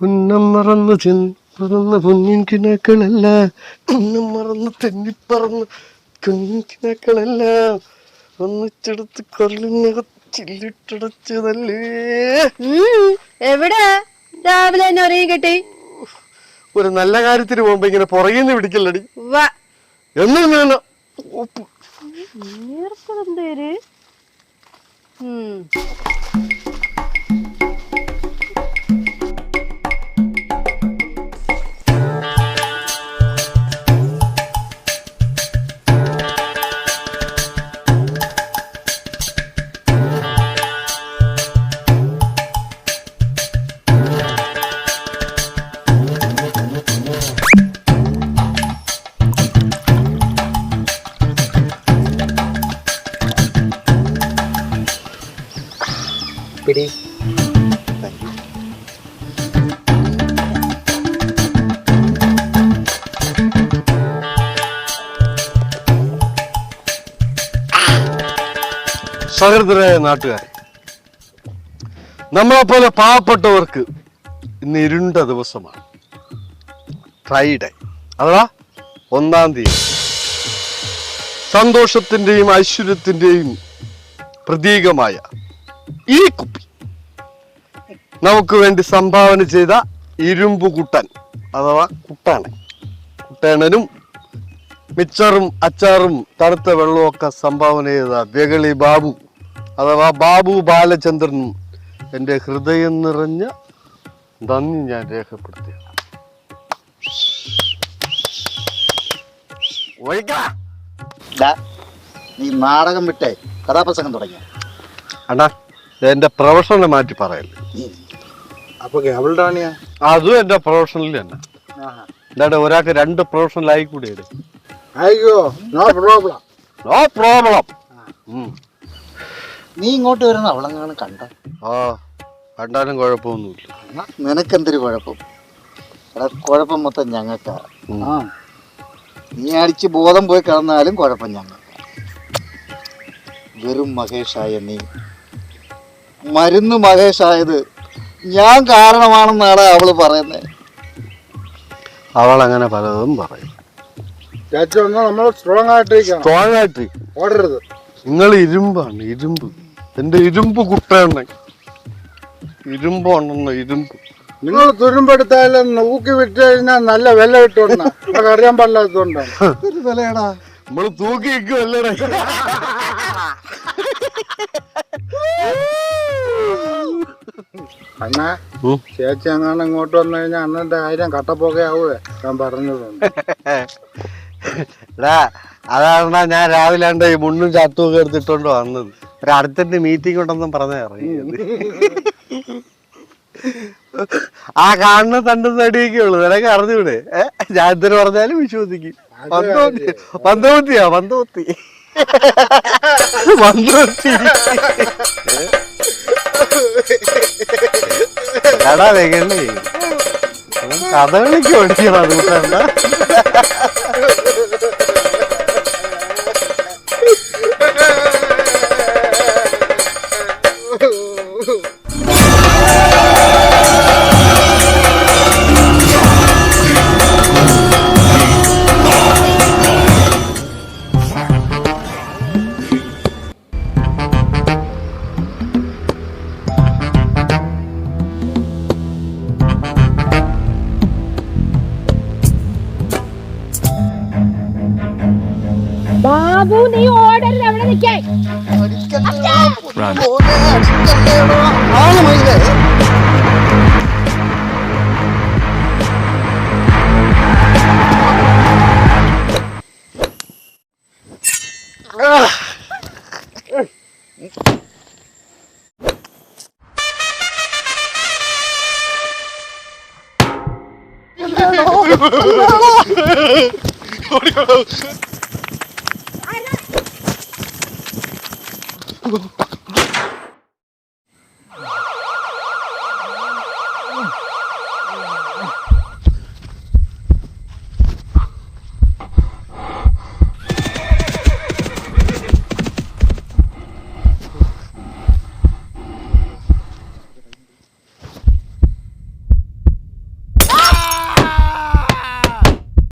ഉന്നം മറന്ന് ചെന്ന് പൊന്നിൻ കിനാക്കളെല്ലാം ഉന്നം മറന്ന് തെന്നിപ്പറന്ന് കുഞ്ഞിൻ കിനാക്കളെല്ലാം ഒന്നിച്ചെടുത്ത് കൊല്ലിനകച്ചില്ലിട്ടടച്ചതല്ലേ. എവിടെ രാവിലെ തന്നെ ഉറങ്ങി കെട്ടി? ഒരു നല്ല കാര്യത്തിന് പോകുമ്പോ ഇങ്ങനെ പുറകിന്ന് പിടിക്കല്ലടി. എന്ന് പിടി. സഹൃദരായ നാട്ടുകാരെ, നമ്മളെപ്പോലെ പാവപ്പെട്ടവർക്ക് ഇന്ന് ഇരുണ്ട ദിവസമാണ്. ഫ്രൈഡേ അഥവാ 1-ാം തീയതി. സന്തോഷത്തിന്റെയും ഐശ്വര്യത്തിന്റെയും പ്രതീകമായ ഈ കുപ്പി നമുക്ക് വേണ്ടി സംഭാവന ചെയ്ത ഇരുമ്പ് കുട്ടൻ അഥവാ കുട്ടേണനും മിച്ചറും അച്ചാറും തണുത്ത വെള്ളവും ഒക്കെ സംഭാവന ചെയ്ത വെകളി ബാബു അഥവാ ബാബു ബാലചന്ദ്രനും എൻ്റെ ഹൃദയം നിറഞ്ഞ നന്ദി ഞാൻ രേഖപ്പെടുത്തി. നീ നാടകം വിട്ടേ കഥാപ്രസംഗം തുടങ്ങിയ അണ്ണാ, എന്റെ പ്രൊഫഷണൽ മാറ്റി പറയല്ലേ. അപ്പൊ അവളുടെ അതും എന്റെ പ്രൊഫഷണൽ തന്നെ. എന്താ ഒരാൾക്ക് 2 പ്രൊഫഷണൽ ആയി കൂടി. അയ്യോ, നോ പ്രോബ്ലം. No problem. നീ ഇങ്ങോട്ട് വരുന്ന അവളെങ്ങാണ് കണ്ട? കണ്ടാലും കുഴപ്പമൊന്നുമില്ല. നിനക്കെന്തൊരു കുഴപ്പം? കുഴപ്പം മൊത്തം ഞങ്ങൾക്കാ. നീ അടിച്ച് ബോധം പോയി കിടന്നാലും കുഴപ്പം ഞങ്ങൾക്ക്. വെറും മഹേഷായ നീ മരുന്ന് മഹേഷായത് ഞാൻ കാരണമാണെന്നാണ് അവള് പറയുന്നത്. അവൾ അങ്ങനെ പലതും പറയും. നമ്മൾ സ്ട്രോങ് ആയിട്ട് ഓടരുത്. നിങ്ങൾ ഇരുമ്പാണ്, ഇരുമ്പ്. എന്റെ ഇരുമ്പ് കുട്ടയാണ്. ഇരുമ്പ് ഉണ്ടെന്ന് ഇരുമ്പ്. നിങ്ങൾ തുരുമ്പെടുത്താലും ഊക്കി വിറ്റ് കഴിഞ്ഞാൽ നല്ല വില കിട്ടുന്ന അറിയാൻ പാടില്ലാത്തതുകൊണ്ടാണ്. വിലയാടാ, നമ്മള് തൂക്കി വെക്കുമല്ലേ. അന്നാ ചേച്ചി അങ്ങനെ ഇങ്ങോട്ട് വന്നു കഴിഞ്ഞാൽ അന്നത്തെ 1000 കട്ടപ്പോകയാവേ ഞാൻ പറഞ്ഞതുണ്ട്. അതാണ് ഞാൻ രാവിലെ ഈ മുണ്ടും ചാത്തും ഒക്കെ എടുത്തിട്ടോണ്ട് വന്നത്. ഒരു അടുത്തിന്റെ മീറ്റിംഗ് ഉണ്ടെന്നും പറഞ്ഞ ഇറങ്ങിയത്. ആ കാണുന്ന തണ്ടുന്ന അടിയൊക്കെയുള്ളു. നിനക്ക് അറിഞ്ഞൂടെ? ഞാൻ എന്തിനു പറഞ്ഞാലും വിശ്വസിക്കും. പന്തോത്തിയാ പന്തോത്തി എടാ വെകണ്ടേ കഥകളിക്ക് ഓടിക്കണം. അത് കൂട്ടണ്ട. ബാബു, നീ ഓടരുത്, അവിടെ നിൽക്കാൻ. ഓടിക്കോളൂ.